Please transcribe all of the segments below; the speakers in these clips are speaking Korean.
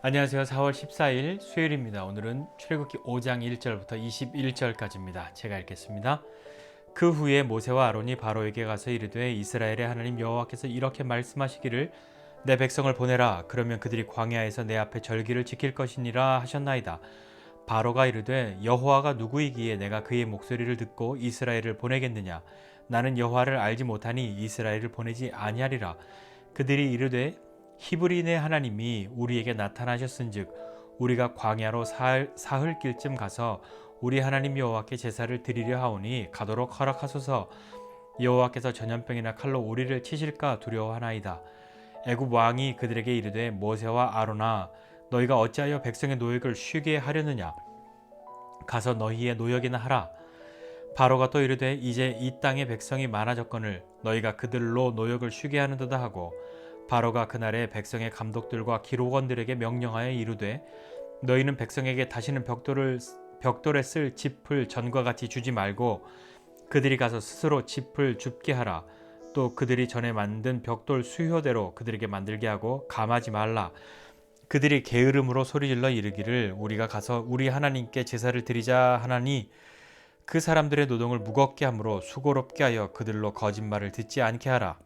안녕하세요. 4월 14일 수요일입니다. 오늘은 출애굽기 5장 1절부터 21절까지입니다. 제가 읽겠습니다. 그 후에 모세와 아론이 바로에게 가서 이르되 이스라엘의 하나님 여호와께서 이렇게 말씀하시기를 내 백성을 보내라. 그러면 그들이 광야에서 내 앞에 절기를 지킬 것이니라 하셨나이다. 바로가 이르되 여호와가 누구이기에 내가 그의 목소리를 듣고 이스라엘을 보내겠느냐. 나는 여호와를 알지 못하니 이스라엘을 보내지 아니하리라. 그들이 이르되 히브리인의 하나님이 우리에게 나타나셨은즉 우리가 광야로 사흘길쯤 가서 우리 하나님 여호와께 제사를 드리려 하오니 가도록 허락하소서. 여호와께서 전염병이나 칼로 우리를 치실까 두려워하나이다. 애굽 왕이 그들에게 이르되 모세와 아론아 너희가 어찌하여 백성의 노역을 쉬게 하려느냐. 가서 너희의 노역이나 하라. 바로가 또 이르되 이제 이 땅의 백성이 많아졌거늘 너희가 그들로 노역을 쉬게 하는도다 하고 바로가 그날에 백성의 감독들과 기록원들에게 명령하여 이르되 너희는 백성에게 다시는 벽돌에 쓸 짚을 전과 같이 주지 말고 그들이 가서 스스로 짚을 줍게 하라. 또 그들이 전에 만든 벽돌 수효대로 그들에게 만들게 하고 감하지 말라. 그들이 게으름으로 소리질러 이르기를 우리가 가서 우리 하나님께 제사를 드리자 하나니 그 사람들의 노동을 무겁게 함으로 수고롭게 하여 그들로 거짓말을 듣지 않게 하라.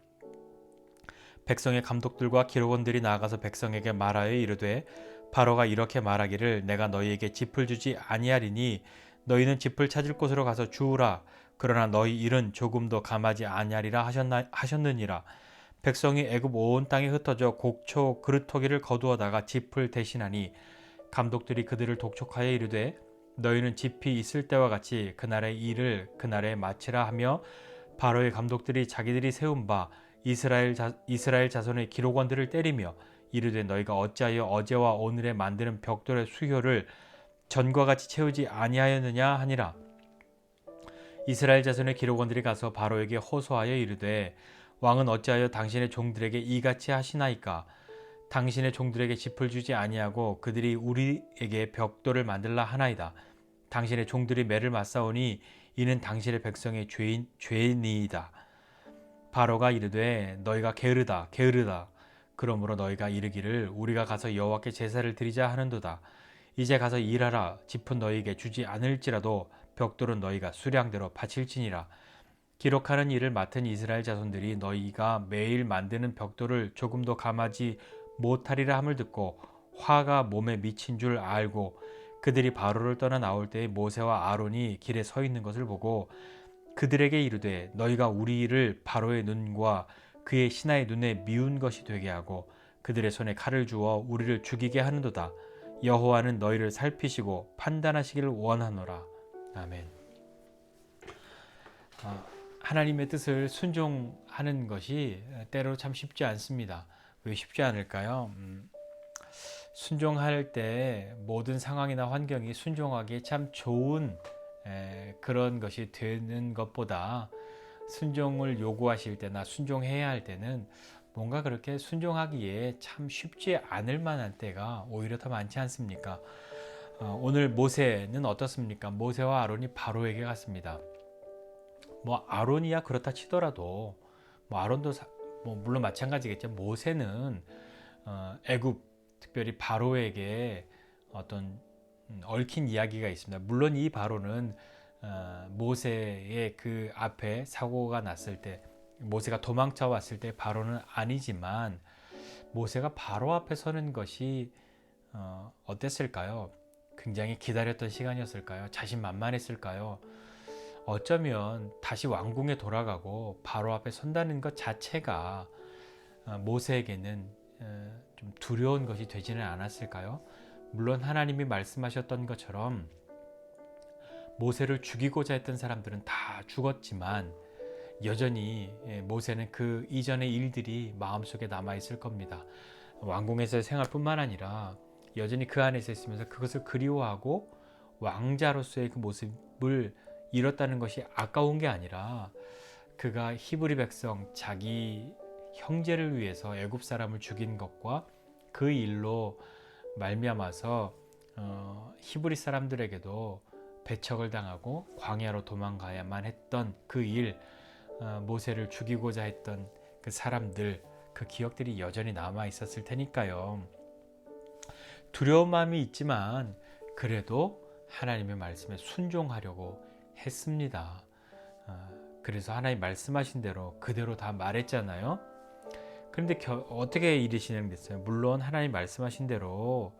백성의 감독들과 기록원들이 나아가서 백성에게 말하여 이르되 바로가 이렇게 말하기를 내가 너희에게 짚을 주지 아니하리니 너희는 짚을 찾을 곳으로 가서 주우라. 그러나 너희 일은 조금도 감하지 아니하리라 하셨느니라. 백성이 애굽 온 땅에 흩어져 곡초 그릇토기를 거두어다가 짚을 대신하니 감독들이 그들을 독촉하여 이르되 너희는 짚이 있을 때와 같이 그날의 일을 그날에 마치라 하며 바로의 감독들이 자기들이 세운 바 이스라엘 자손의 기록원들을 때리며 이르되 너희가 어찌하여 어제와 오늘에 만드는 벽돌의 수효를 전과 같이 채우지 아니하였느냐 하니라. 이스라엘 자손의 기록원들이 가서 바로에게 호소하여 이르되 왕은 어찌하여 당신의 종들에게 이같이 하시나이까. 당신의 종들에게 짚을 주지 아니하고 그들이 우리에게 벽돌을 만들라 하나이다. 당신의 종들이 매를 맞사오니 이는 당신의 백성의 죄니이다. 바로가 이르되 너희가 게으르다. 그러므로 너희가 이르기를 우리가 가서 여호와께 제사를 드리자 하는도다. 이제 가서 일하라. 짚은 너희에게 주지 않을지라도 벽돌은 너희가 수량대로 바칠지니라. 기록하는 일을 맡은 이스라엘 자손들이 너희가 매일 만드는 벽돌을 조금도 감하지 못하리라 함을 듣고 화가 몸에 미친 줄 알고 그들이 바로를 떠나 나올 때에 모세와 아론이 길에 서 있는 것을 보고 그들에게 이르되 너희가 우리를 바로의 눈과 그의 신하의 눈에 미운 것이 되게 하고 그들의 손에 칼을 주어 우리를 죽이게 하는도다. 여호와는 너희를 살피시고 판단하시기를 원하노라. 아멘. 하나님의 뜻을 순종하는 것이 때로 참 쉽지 않습니다. 왜 쉽지 않을까요? 순종할 때 모든 상황이나 환경이 순종하기에 참 좋은 그런 것이 되는 것보다 순종을 요구하실 때나 순종해야 할 때는 뭔가 그렇게 순종하기에 참 쉽지 않을 만한 때가 오히려 더 많지 않습니까? 오늘 모세는 어떻습니까? 모세와 아론이 바로에게 갔습니다. 아론이야 그렇다 치더라도 아론도 물론 마찬가지겠죠. 모세는 애굽 특별히 바로에게 어떤 얽힌 이야기가 있습니다. 물론 이 바로는 모세의 그 앞에 사고가 났을 때 모세가 도망쳐 왔을 때 바로는 아니지만 모세가 바로 앞에 서는 것이 어땠을까요? 굉장히 기다렸던 시간이었을까요? 자신만만했을까요? 어쩌면 다시 왕궁에 돌아가고 바로 앞에 선다는 것 자체가 모세에게는 좀 두려운 것이 되지는 않았을까요? 물론 하나님이 말씀하셨던 것처럼 모세를 죽이고자 했던 사람들은 다 죽었지만 여전히 모세는 그 이전의 일들이 마음속에 남아있을 겁니다. 왕궁에서의 생활뿐만 아니라 여전히 그 안에서 있으면서 그것을 그리워하고 왕자로서의 그 모습을 잃었다는 것이 아까운 게 아니라 그가 히브리 백성 자기 형제를 위해서 애굽 사람을 죽인 것과 그 일로 말미암아서 히브리 사람들에게도 배척을 당하고 광야로 도망가야만 했던 그 일, 모세를 죽이고자 했던 그 사람들, 그 기억들이 여전히 남아 있었을 테니까요. 두려운 마음이 있지만 그래도 하나님의 말씀에 순종하려고 했습니다. 그래서 하나님 말씀하신 대로 그대로 다 말했잖아요. 그런데 어떻게 일이 진행됐어요? 물론 하나님 말씀하신 대로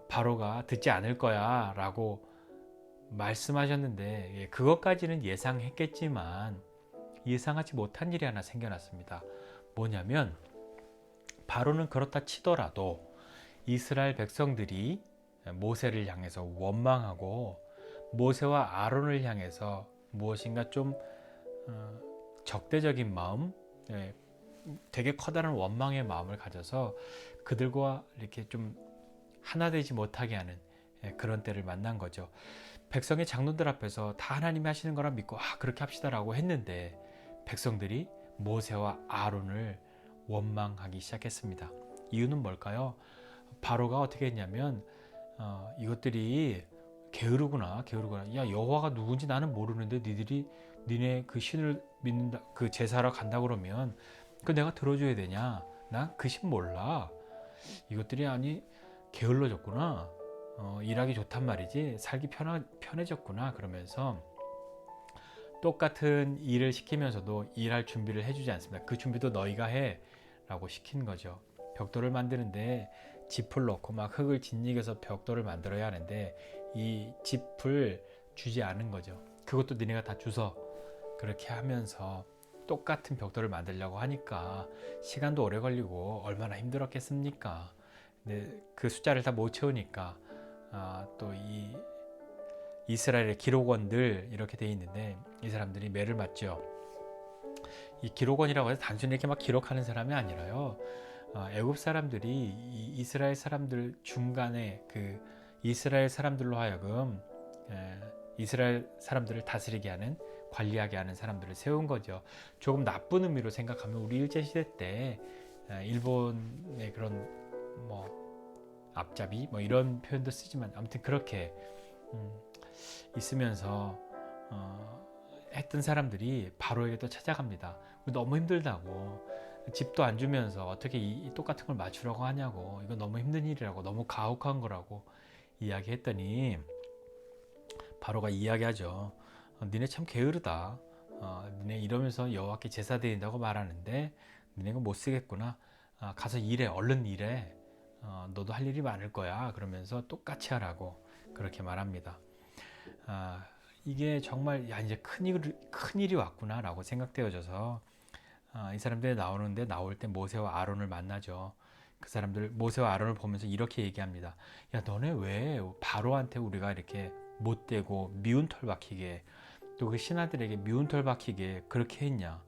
바로가 듣지 않을 거야 라고 말씀하셨는데, 그것까지는 예상했겠지만 예상하지 못한 일이 하나 생겨났습니다. 뭐냐면 바로는 그렇다 치더라도 이스라엘 백성들이 모세를 향해서 원망하고 모세와 아론을 향해서 무엇인가 좀 적대적인 마음, 되게 커다란 원망의 마음을 가져서 그들과 이렇게 좀 하나 되지 못하게 하는 그런 때를 만난 거죠. 백성의 장로들 앞에서 다 하나님이 하시는 거라 믿고 그렇게 합시다라고 했는데 백성들이 모세와 아론을 원망하기 시작했습니다. 이유는 뭘까요? 바로가 어떻게 했냐면 이것들이 게으르구나. 야, 여호와가 누군지 나는 모르는데 니네 그 신을 믿는다, 그 제사하러 간다 그러면 그 내가 들어줘야 되냐? 난 그 신 몰라. 이것들이 게을러졌구나. 일하기 좋단 말이지. 살기 편해졌구나. 그러면서 똑같은 일을 시키면서도 일할 준비를 해주지 않습니다. 그 준비도 너희가 해 라고 시킨 거죠. 벽돌을 만드는데 짚을 넣고 막 흙을 짓이겨서 벽돌을 만들어야 하는데 이 짚을 주지 않은 거죠. 그것도 니네가 다 주서 그렇게 하면서 똑같은 벽돌을 만들려고 하니까 시간도 오래 걸리고 얼마나 힘들었겠습니까? 근데 그 숫자를 다 못 채우니까 또 이 이스라엘의 기록원들 이렇게 돼 있는데 이 사람들이 매를 맞죠. 이 기록원이라고 해서 단순히 이렇게 막 기록하는 사람이 아니라요. 애굽 사람들이 이 이스라엘 사람들 중간에 그 이스라엘 사람들로 하여금 이스라엘 사람들을 다스리게 하는, 관리하게 하는 사람들을 세운 거죠. 조금 나쁜 의미로 생각하면 우리 일제시대 때 일본의 그런 앞잡이 이런 표현도 쓰지만 아무튼 그렇게 있으면서 했던 사람들이 바로에게 또 찾아갑니다. 너무 힘들다고, 집도 안 주면서 어떻게 이 똑같은 걸 맞추라고 하냐고, 이거 너무 힘든 일이라고, 너무 가혹한 거라고 이야기했더니 바로가 이야기하죠. 니네 참 게으르다. 니네 이러면서 여호와께 제사 드린다고 말하는데 니네가 못 쓰겠구나. 가서 일해, 얼른 일해. 너도 할 일이 많을 거야. 그러면서 똑같이 하라고 그렇게 말합니다. 이게 정말 이제 큰일이 왔구나 라고 생각되어져서 이 사람들이 나올 때 모세와 아론을 만나죠. 그 사람들 모세와 아론을 보면서 이렇게 얘기합니다. 야, 너네 왜 바로한테 우리가 이렇게 못되고 미운 털 박히게, 또 그 신하들에게 미운 털 박히게 그렇게 했냐?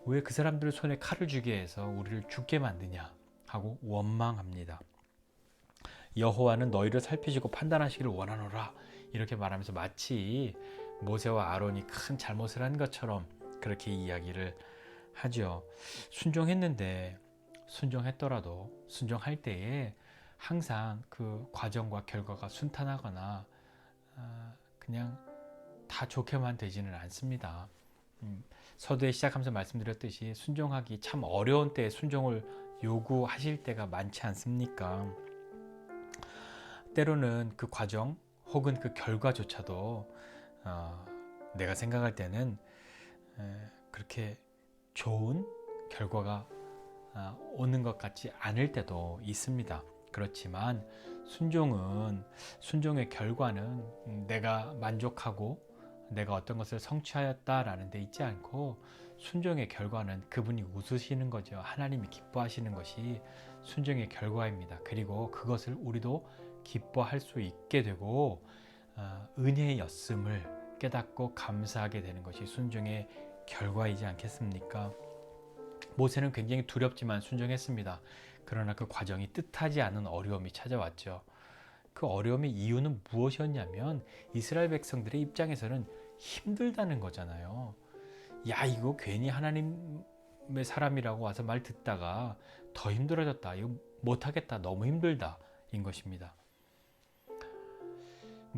왜 그 사람들 손에 칼을 쥐게 해서 우리를 죽게 만드냐? 하고 원망합니다. 여호와는 너희를 살피시고 판단하시기를 원하노라, 이렇게 말하면서 마치 모세와 아론이 큰 잘못을 한 것처럼 그렇게 이야기를 하죠. 순종했더라도 순종할 때에 항상 그 과정과 결과가 순탄하거나 그냥 다 좋게만 되지는 않습니다. 서두에 시작하면서 말씀드렸듯이 순종하기 참 어려운 때에 순종을 요구하실 때가 많지 않습니까? 때로는 그 과정 혹은 그 결과조차도 내가 생각할 때는 그렇게 좋은 결과가 오는 것 같지 않을 때도 있습니다. 그렇지만 순종의 결과는 내가 만족하고 내가 어떤 것을 성취하였다라는 데 있지 않고, 순종의 결과는 그분이 웃으시는 거죠. 하나님이 기뻐하시는 것이 순종의 결과입니다. 그리고 그것을 우리도 기뻐할 수 있게 되고 은혜였음을 깨닫고 감사하게 되는 것이 순종의 결과이지 않겠습니까? 모세는 굉장히 두렵지만 순종했습니다. 그러나 그 과정이 뜻하지 않은 어려움이 찾아왔죠. 그 어려움의 이유는 무엇이었냐면 이스라엘 백성들의 입장에서는 힘들다는 거잖아요. 야, 이거 괜히 하나님의 사람이라고 와서 말 듣다가 더 힘들어졌다, 이거 못하겠다, 너무 힘들다 인 것입니다.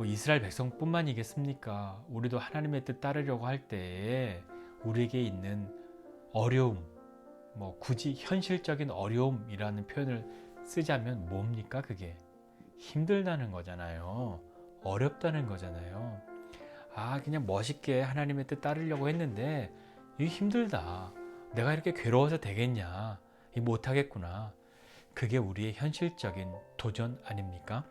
이스라엘 백성뿐만이겠습니까? 우리도 하나님의 뜻 따르려고 할 때에 우리에게 있는 어려움, 굳이 현실적인 어려움이라는 표현을 쓰자면 뭡니까? 그게 힘들다는 거잖아요. 어렵다는 거잖아요. 그냥 멋있게 하나님의 뜻 따르려고 했는데 이게 힘들다. 내가 이렇게 괴로워서 되겠냐? 이 못하겠구나. 그게 우리의 현실적인 도전 아닙니까?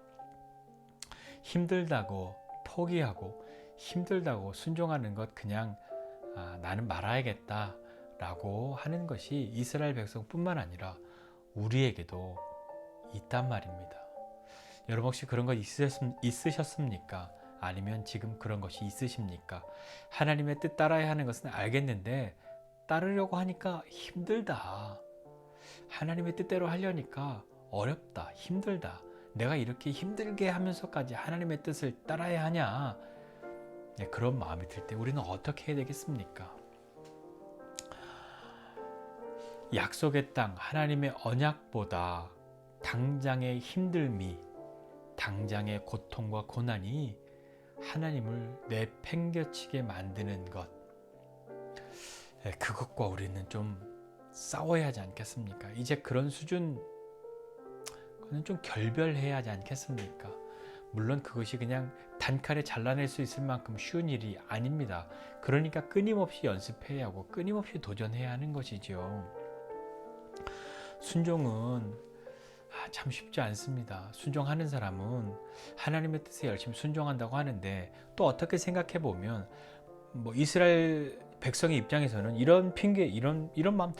힘들다고 포기하고 힘들다고 순종하는 것 그냥 나는 말아야겠다 라고 하는 것이 이스라엘 백성뿐만 아니라 우리에게도 있단 말입니다. 여러분 혹시 그런 것 있으셨습니까? 아니면 지금 그런 것이 있으십니까? 하나님의 뜻 따라야 하는 것은 알겠는데 따르려고 하니까 힘들다. 하나님의 뜻대로 하려니까 어렵다, 힘들다. 내가 이렇게 힘들게 하면서까지 하나님의 뜻을 따라야 하냐? 그런 마음이 들 때 우리는 어떻게 해야 되겠습니까? 약속의 땅, 하나님의 언약보다 당장의 힘듦이, 당장의 고통과 고난이 하나님을 내팽개치게 만드는 것, 그것과 우리는 좀 싸워야 하지 않겠습니까? 이제 그런 수준, 그는 좀 결별해야 하지 않겠습니까? 물론 그것이 그냥 단칼에 잘라낼 수 있을 만큼 쉬운 일이 아닙니다. 그러니까 끊임없이 연습해야 하고 끊임없이 도전해야 하는 것이죠. 순종은 참 쉽지 않습니다. 순종하는 사람은 하나님의 뜻에 열심히 순종한다고 하는데 또 어떻게 생각해 보면 이스라엘 백성의 입장에서는 이런 핑계, 이런 마음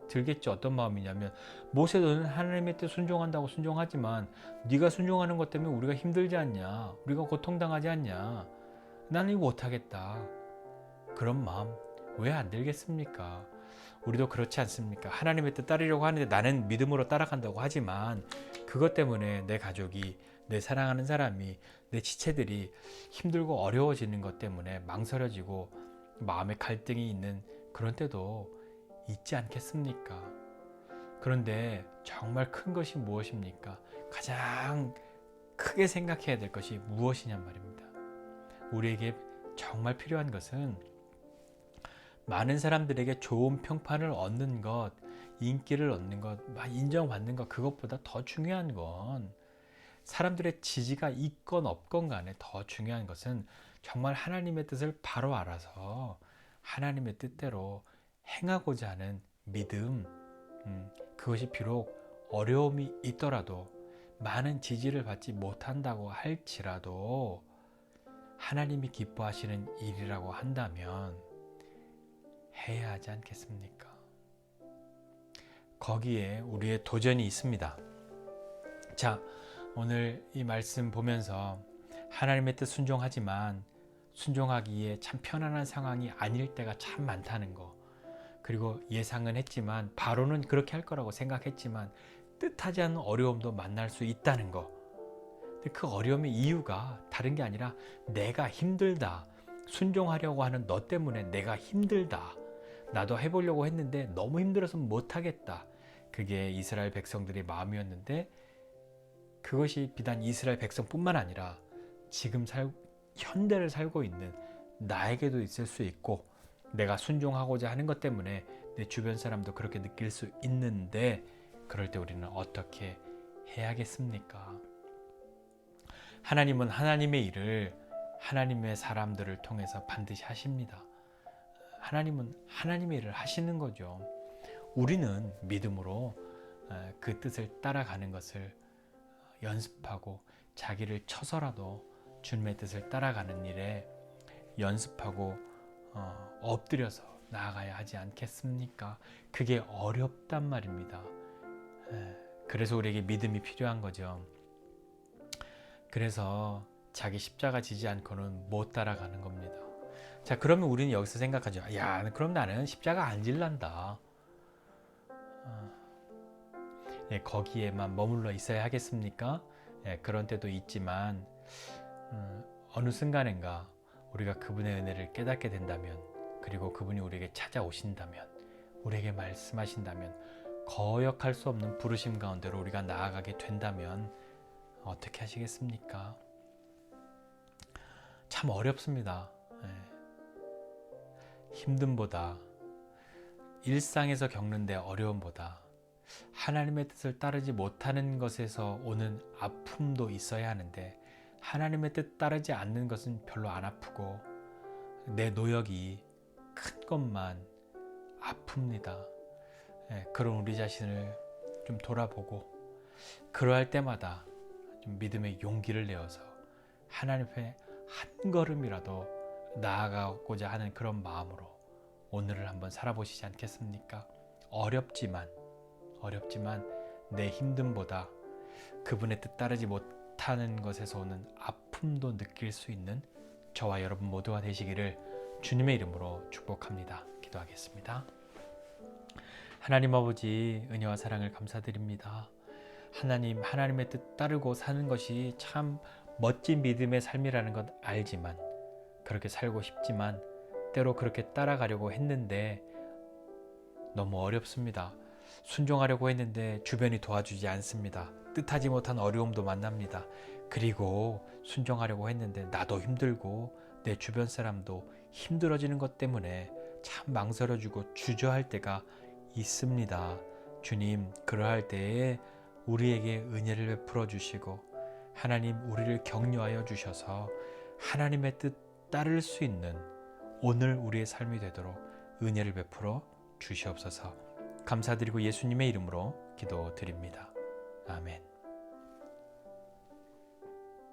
들겠죠. 어떤 마음이냐면 모세는 하나님의 뜻 순종한다고 순종하지만 네가 순종하는 것 때문에 우리가 힘들지 않냐, 우리가 고통당하지 않냐, 나는 이거 못하겠다. 그런 마음 왜 안 들겠습니까? 우리도 그렇지 않습니까? 하나님의 뜻 따르려고 하는데 나는 믿음으로 따라간다고 하지만 그것 때문에 내 가족이, 내 사랑하는 사람이, 내 지체들이 힘들고 어려워지는 것 때문에 망설여지고 마음의 갈등이 있는 그런 때도 있지 않겠습니까? 그런데 정말 큰 것이 무엇입니까? 가장 크게 생각해야 될 것이 무엇이냔 말입니다. 우리에게 정말 필요한 것은 많은 사람들에게 좋은 평판을 얻는 것, 인기를 얻는 것, 인정받는 것, 그것보다 더 중요한 건 사람들의 지지가 있건 없건 간에 더 중요한 것은 정말 하나님의 뜻을 바로 알아서 하나님의 뜻대로 행하고자 하는 믿음, 그것이 비록 어려움이 있더라도 많은 지지를 받지 못한다고 할지라도 하나님이 기뻐하시는 일이라고 한다면 해야 하지 않겠습니까? 거기에 우리의 도전이 있습니다. 자, 오늘 이 말씀 보면서 하나님의 뜻 순종하지만 순종하기에 참 편안한 상황이 아닐 때가 참 많다는 거, 그리고 예상은 했지만 바로는 그렇게 할 거라고 생각했지만 뜻하지 않은 어려움도 만날 수 있다는 거. 근데 그 어려움의 이유가 다른 게 아니라 내가 힘들다, 순종하려고 하는 너 때문에 내가 힘들다, 나도 해보려고 했는데 너무 힘들어서 못하겠다, 그게 이스라엘 백성들의 마음이었는데 그것이 비단 이스라엘 백성뿐만 아니라 지금 현대를 살고 있는 나에게도 있을 수 있고, 내가 순종하고자 하는 것 때문에 내 주변 사람도 그렇게 느낄 수 있는데, 그럴 때 우리는 어떻게 해야겠습니까? 하나님은 하나님의 일을 하나님의 사람들을 통해서 반드시 하십니다. 하나님은 하나님의 일을 하시는 거죠. 우리는 믿음으로 그 뜻을 따라가는 것을 연습하고 자기를 쳐서라도 주님의 뜻을 따라가는 일에 연습하고 엎드려서 나아가야 하지 않겠습니까? 그게 어렵단 말입니다. 그래서 우리에게 믿음이 필요한 거죠. 그래서 자기 십자가 지지 않고는 못 따라가는 겁니다. 자, 그러면 우리는 여기서 생각하죠. 야, 그럼 나는 십자가 안 질란다. 거기에만 머물러 있어야 하겠습니까? 그런 때도 있지만 어느 순간인가 우리가 그분의 은혜를 깨닫게 된다면, 그리고 그분이 우리에게 찾아오신다면, 우리에게 말씀하신다면, 거역할 수 없는 부르심 가운데로 우리가 나아가게 된다면 어떻게 하시겠습니까? 참 어렵습니다. 힘듦보다, 일상에서 겪는 데 어려움보다 하나님의 뜻을 따르지 못하는 것에서 오는 아픔도 있어야 하는데 하나님의 뜻 따르지 않는 것은 별로 안 아프고 내 노력이 큰 것만 아픕니다. 그런 우리 자신을 좀 돌아보고 그러할 때마다 좀 믿음의 용기를 내어서 하나님 앞에 한 걸음이라도 나아가고자 하는 그런 마음으로 오늘을 한번 살아보시지 않겠습니까? 어렵지만 내 힘듦보다 그분의 뜻 따르지 못하는 것에서 오는 아픔도 느낄 수 있는 저와 여러분 모두가 되시기를 주님의 이름으로 축복합니다. 기도하겠습니다. 하나님 아버지, 은혜와 사랑을 감사드립니다. 하나님의 뜻 따르고 사는 것이 참 멋진 믿음의 삶이라는 것 알지만, 그렇게 살고 싶지만 때로 그렇게 따라가려고 했는데 너무 어렵습니다. 순종하려고 했는데 주변이 도와주지 않습니다. 뜻하지 못한 어려움도 만납니다. 그리고 순종하려고 했는데 나도 힘들고 내 주변 사람도 힘들어지는 것 때문에 참 망설여지고 주저할 때가 있습니다. 주님, 그러할 때에 우리에게 은혜를 베풀어 주시고 하나님 우리를 격려하여 주셔서 하나님의 뜻 따를 수 있는 오늘 우리의 삶이 되도록 은혜를 베풀어 주시옵소서. 감사드리고 예수님의 이름으로 기도드립니다. 아멘.